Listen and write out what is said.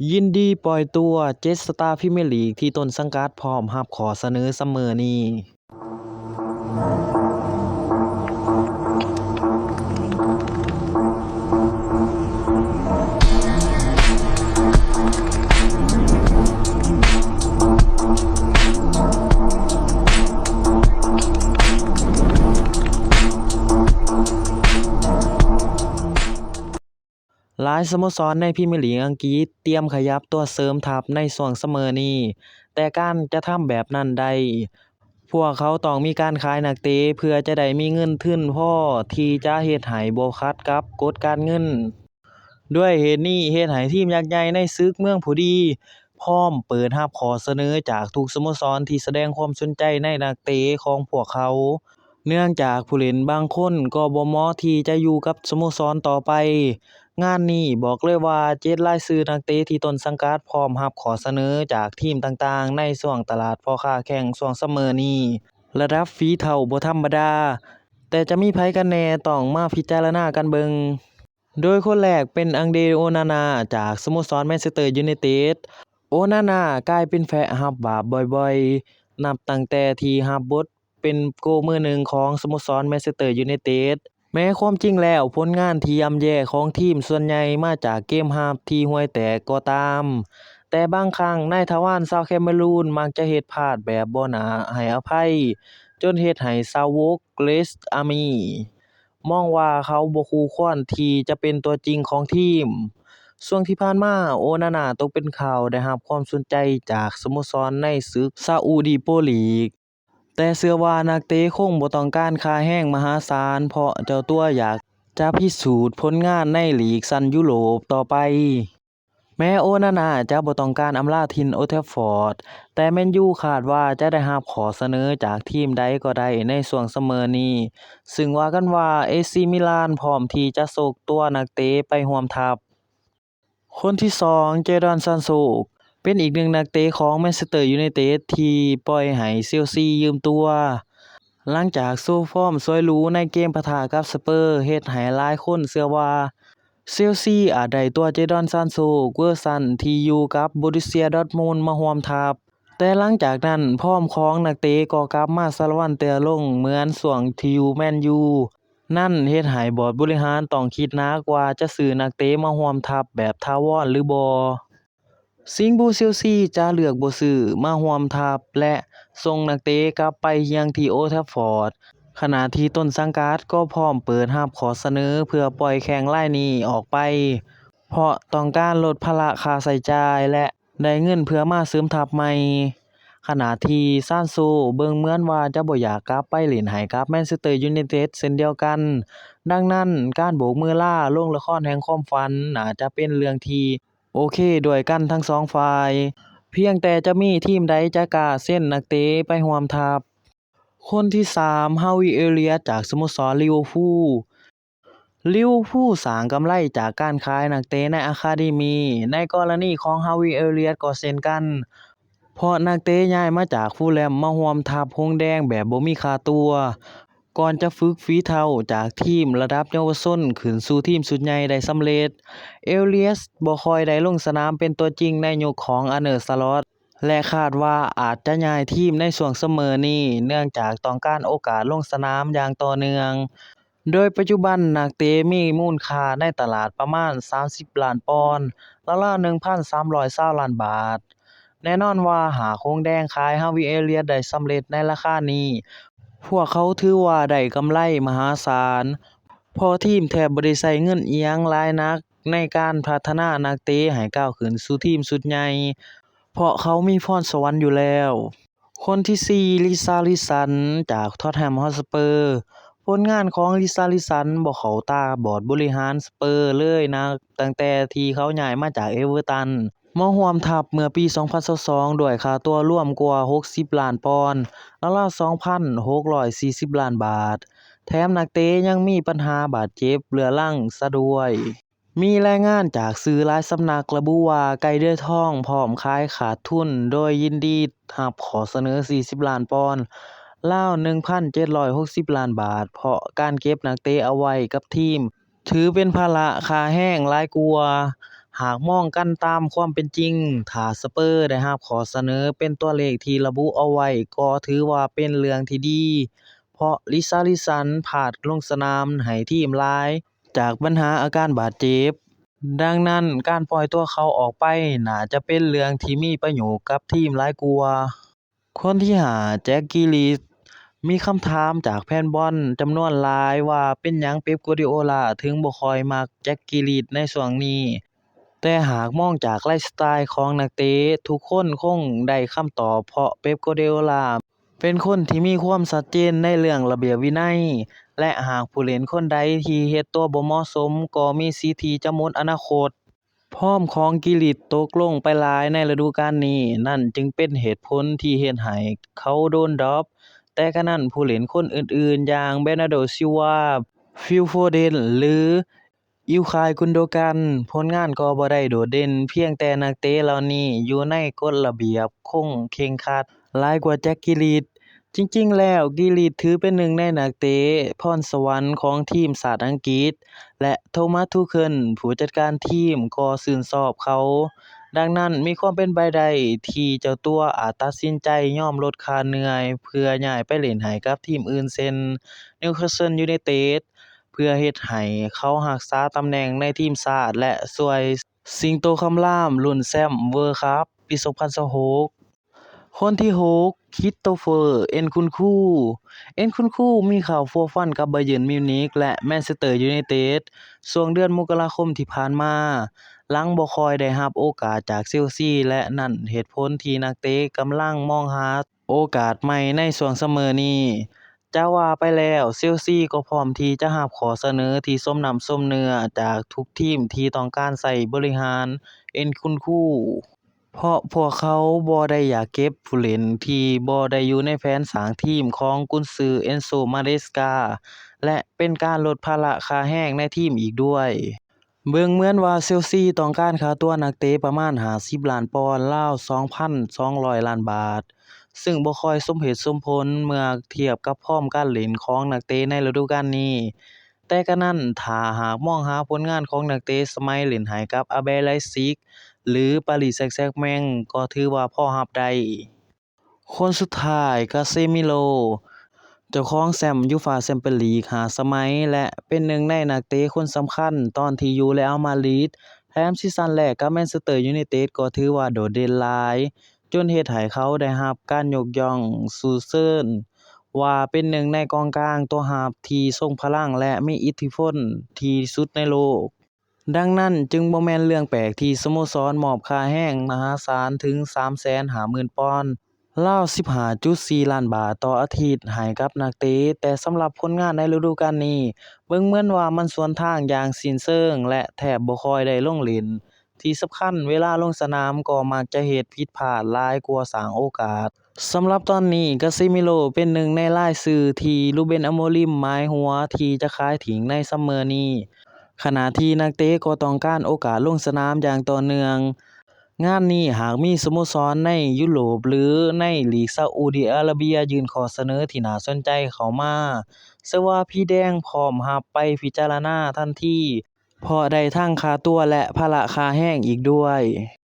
ยินดีปล่อยตัวเจ็ตสตาร์พรีเมียร์ลีกที่ต้นสังกัดพร้อมรับข้อเสนอเสมอนี้หลายสโมสรในพรีเมียร์ลีกอังกฤษเตรียมขยับตัวเสริมทัพในช่วงซัมเมอร์นี้แต่การจะทำแบบนั้นได้พวกเขาต้องมีการขายนักเตะเพื่อจะได้มีเงินทุนพอที่จะเฮ็ดให้บ่ขัดกับกฎการเงินด้วยเหตุนี้เฮ็ดให้ทีมยักษ์ใหญ่ในศึกเมืองผู้ดีพร้อมเปิดรับข้อเสนอจากทุกสโมสรที่แสดงความสนใจในนักเตะของพวกเขาเนื่องจากผู้เล่นบางคนก็บ่เหมาะที่จะอยู่กับสโมสรต่อไปงานนี้บอกเลยว่า7รายชื่อนักเตะที่ต้นสังกัดพร้อมรับข้อเสนอจากทีมต่างๆในช่วงตลาดพ่อค้าแข้งช่วงซัมเมอร์นี้ระดับฝีเถ้าบ่ธรรมดาแต่จะมีไผกันแหน่ต้องมาพิจารณากันเบิ่งโดยคนแรกเป็นอังเดร โอนานาจากสโมสรแมนเชสเตอร์ยูไนเต็ดโอนาน่ากลายเป็นแพะรับบาปบ่อยๆนับตั้งแต่ที่รับบทเป็นโกมือหนึ่งของสโมสรแมนเชสเตอร์ยูไนเต็ดแม้ความจริงแล้วผลงานที่ย่ำแย่ของทีมส่วนใหญ่มาจากเกมรับที่ห่วยแตกก็ตามแต่บางครั้งนายทวารชาวแคเมรูนมักจะเฮ็ดพลาดแบบบ่น่าให้อภัยจนเฮ็ดให้ชาวโวกเลสอาร์มีมองว่าเขาบ่คู่ควรที่จะเป็นตัวจริงของทีมช่วงที่ผ่านมาโอนาน่าตกเป็นข่าวได้รับความสนใจจากสโมสรในศึกซาอุดีโปรลีกแต่เชื่อว่านักเตะคงบ่ต้องการค่าแรงมหาศาลเพราะเจ้าตัวอยากจะพิสูจน์ผลงานในลีกชั้นยุโรปต่อไปแม้โอนาน่าจะบ่ต้องการอำลาถิ่นโอลด์แทรฟฟอร์ดแต่แมนยูคาดว่าจะได้รับข้อเสนอจากทีมใดก็ได้ในช่วงซัมเมอร์นี้ซึ่งว่ากันว่าเอซีมิลานพร้อมที่จะส่งตัวนักเตะไปร่วมทัพคนที่2เจดอนซานโชเป็นอีกหนึ่งนักเตะของแมนเชสเตอร์ยูไนเต็ดที่ปล่อยให้เชลซียืมตัวหลังจากโชว์ฟอร์มสวยหรูในเกมปะทะกับสเปอร์เฮ็ดให้หลายคนเชื่อว่าเชลซีอาจได้ตัวเจดอนซานโชเวอร์ซันที่อยู่กับบรูเซียดอร์ทมุนด์มาร่วมทัพแต่หลังจากนั้นฟอร์มของนักเตะก็กลับมาสะละวันเตือลงเหมือนช่วงที่อยู่แมนยูนั่นเฮ็ดให้บอร์ดบริหารต้องคิดหนักว่าจะซื้อนักเตะมาร่วมทัพแบบถาวรหรือบ่สิ่งที่เชลซีจะเลือกบ่ซื้อมาร่วมทัพและส่งนักเตะกลับไปยังที่โอลด์แทรฟฟอร์ดขณะที่ต้นสังกัดก็พร้อมเปิดรับข้อเสนอเพื่อปล่อยแข้งรายนี้ออกไปเพราะต้องการลดภาระค่าใช้จ่ายและได้เงินเพื่อมาเสริมทัพใหม่ขณะที่ซานโชเบิ่งเหมือนว่าจะบ่อยากกลับไปเล่นให้กับแมนเชสเตอร์ยูไนเต็ดเช่นเดียวกันดังนั้นการโบกมือลาลงละครแห่งความฝันน่าจะเป็นเรื่องที่โอเคด้วยกันทั้งสองฝ่ายเพียงแต่จะมีทีมใดจะกล้าเซ็นนักเตะไปร่วมทัพคนที่3ฮาวิเอเลียตจากสโมสรลิเวอร์พูลสร้างกำไรจากการขายนักเตะในอะคาเดมีในกรณีของฮาวิเอเลียตก็เช่นกันเพราะนักเตะย้ายมาจากฟูลแลมมาร่วมทัพหงส์แดงแบบบ่มีค่าตัวก่อนจะฝึกฝีเถ้าจากทีมระดับเยาวชนขึ้นสู่ทีมชุดใหญ่ได้สำเร็จเอเลียสบ่ค่อยได้ลงสนามเป็นตัวจริงในยุคของอาร์เน สล็อตและคาดว่าอาจจะย้ายทีมในช่วงซัมเมอร์นี้เนื่องจากต้องการโอกาสลงสนามอย่างต่อเนื่องโดยปัจจุบันนักเตะมีมูลค่าในตลาดประมาณ30ล้านปอนด์ราวๆ 1,320 ล้านบาทแน่นอนว่าหากหงส์แดงขายฮาวิเอเลียตได้สำเร็จในราคานี้พวกเขาถือว่าได้กำไรมหาศาลเพราะทีมแทบบ่ได้ใช้เงินอิหยังหลายนักในการพัฒนานักเตะให้ก้าวขึ้นสู่ทีมชุดใหญ่เพราะเขามีพรสวรรค์อยู่แล้วคนที่4ลิซาริสันจากท็อตแฮมฮอตสเปอร์ผลงานของลิซาริสันบ่เข้าตาบอร์ดบริหารสเปอร์เลยนะตั้งแต่ที่เขาย้ายมาจากเอเวอร์ตันมาร่วมทัพเมื่อปี2022ด้วยค่าตัวรวมกว่า60ล้านปอนด์ราวๆ 2,640 ล้านบาทแถมนักเตะยังมีปัญหาบาดเจ็บเรื้อรังซะด้วยมีรายงานจากสื่อหลายสำนักระบุว่าไกลเดือทองพร้อมขายขาดทุนโดยยินดีรับขอเสนอ40ล้านปอนด์ราว 1,760 ล้านบาทเพราะการเก็บนักเตะเอาไว้กับทีมถือเป็นภาระค่าแรงหลายกว่า หากมองกันตามความเป็นจริง ถ้าสเปอร์ได้รับข้อเสนอเป็นตัวเลขที่ระบุเอาไว้ก็ถือว่าเป็นเรื่องที่ดี เพราะลิซาริสันพลาดลงสนามให้ทีมหลายจากปัญหาอาการบาดเจ็บ ดังนั้นการปล่อยตัวเขาออกไปน่าจะเป็นเรื่องที่มีประโยชน์กับทีมหลายกว่าคนที่ห้าแจ็คกิลิชมีคำถามจากแฟนบอลจำนวนหลายว่าเป็นหยังเป๊ป กัวร์ดิโอลาถึงบ่ค่อยมักแจ็คกิลิชในช่วงนี้ แต่หากมองจากไลฟ์สไตล์ของนักเตะทุกคนคงได้คำตอบเพราะเป๊ป กัวร์ดิโอลาเป็นคนที่มีความชัดเจนในเรื่องระเบียบวินัย และหากผู้เล่นคนใดที่เฮ็ดตัวบ่เหมาะสมก็มีสิทธิ์ที่จะหมดอนาคตฟอร์มของกิลิชตกลงไปหลายในฤดูกาลนี้ นั่นจึงเป็นเหตุผลที่เฮ็ดให้เขาโดนดร็อป แต่กะนั้นผู้เล่นคนอื่นๆอย่างเบอร์นาร์โด ซิลวา ฟิล โฟเดน หรืออิลคาย กุนโดกันผลงานก็บ่ได้โดดเด่น เพียงแต่นักเตะเหล่านี้อยู่ในกฎระเบียบคงเคร่งครัดหลายกว่าแจ็คกิลิช จริงๆแล้วกิลิชถือเป็นหนึ่งในนักเตะพรสวรรค์ของทีมชาติอังกฤษ และโทมัส ทูเคิลผู้จัดการทีมก็ชื่นชอบเขา ดังนั้นมีความเป็นไปได้ที่เจ้าตัวอาจตัดสินใจยอมลดค่าเหนื่อยเพื่อย้ายไปเล่นให้กับทีมอื่นเช่น Newcastle United เพื่อเฮ็ดให้เขารักษาตำแหน่งในทีมชาติและช่วยสิงโตคำรามลุ้นแชมป์เวิลด์คัพปี 2026 คนที่หกคริสโตเฟอร์ เอ็นคุนคู มีข่าวพัวพันกับ Bayern Munich และ Manchester United ช่วงเดือนมกราคมที่ผ่านมา หลังบ่ค่อยได้รับโอกาสจากเชลซีและนั่นเหตุผลที่นักเตะกำลังมองหาโอกาสใหม่ในช่วงซัมเมอร์นี้ จะว่าไปแล้วเชลซีก็พร้อมที่จะรับข้อเสนอที่สมน้ำสมเนื้อจากทุกทีมที่ต้องการใช้บริหารเอ็นคุนคู เพราะพวกเขาบ่ได้อยากเก็บผู้เล่นที่บ่ได้อยู่ในแผนสร้างทีมของกุนซือ เอนโซ มาเรสกา และเป็นการลดภาระค่าแรงในทีมอีกด้วย เบิ่งเหมือนว่าเชลซีต้องการค่าตัวนักเตะประมาณ50ล้านปอนด์ราว 2,200 ล้านบาท ซึ่งบ่ค่อยสมเหตุสมผลเมื่อเทียบกับฟอร์มการเล่นของนักเตะในฤดูกาลนี้ แต่กะนั้นถ้าหากมองหาผลงานของนักเตะสมัยเล่นให้กับ RB Leipzig หรือ Paris Saint-Germain ก็ถือว่าพอรับได้ คนสุดท้าย Casemiro เจ้าของแชมป์ยูฟ่าแชมเปี้ยนลีก5สมัยและเป็นหนึ่งในนักเตะคนสำคัญตอนที่อยู่เรอัลมาดริด แถมซีซั่นแรกกับแมนเชสเตอร์ยูไนเต็ดก็ถือว่าโดดเด่นหลาย จนเฮ็ดให้เขาได้รับการยกย่องสูเชิญว่าเป็นหนึ่งในกองกลางตัวรับที่ทรงพลังและมีอิทธิพลที่สุดในโลก ดังนั้นจึงบ่แม่นเรื่องแปลกที่สโมสรมอบค่าแรงมหาศาลถึง 350,000 ปอนด์ ราว 15.4 ล้านบาทต่ออาทิตย์ให้กับนักเตะ แต่สำหรับผลงานในฤดูกาลนี้เบิ่งเหมือนว่ามันสวนทางอย่างสิ้นเชิงและแทบบ่ค่อยได้ลงเล่น ที่สำคัญเวลาลงสนามก็มักจะเฮ็ดผิดพลาดหลายกว่าสร้างโอกาส สำหรับตอนนี้ Casemiro เป็นหนึ่งในรายชื่อที่รูเบน อโมริมหมายหัวที่จะขายทิ้งในซัมเมอร์นี้ ขณะที่นักเตะก็ต้องการโอกาสลงสนามอย่างต่อเนื่อง งานนี้หากมีสโมสรในยุโรปหรือในลีกซาอุดิอาระเบียยื่นข้อเสนอที่น่าสนใจเข้ามาเชื่อว่าพี่แดงพร้อมรับไปพิจารณาทันที เพราะได้ทั้งค่าตั๋วและภาระค่าแรงอีกด้วย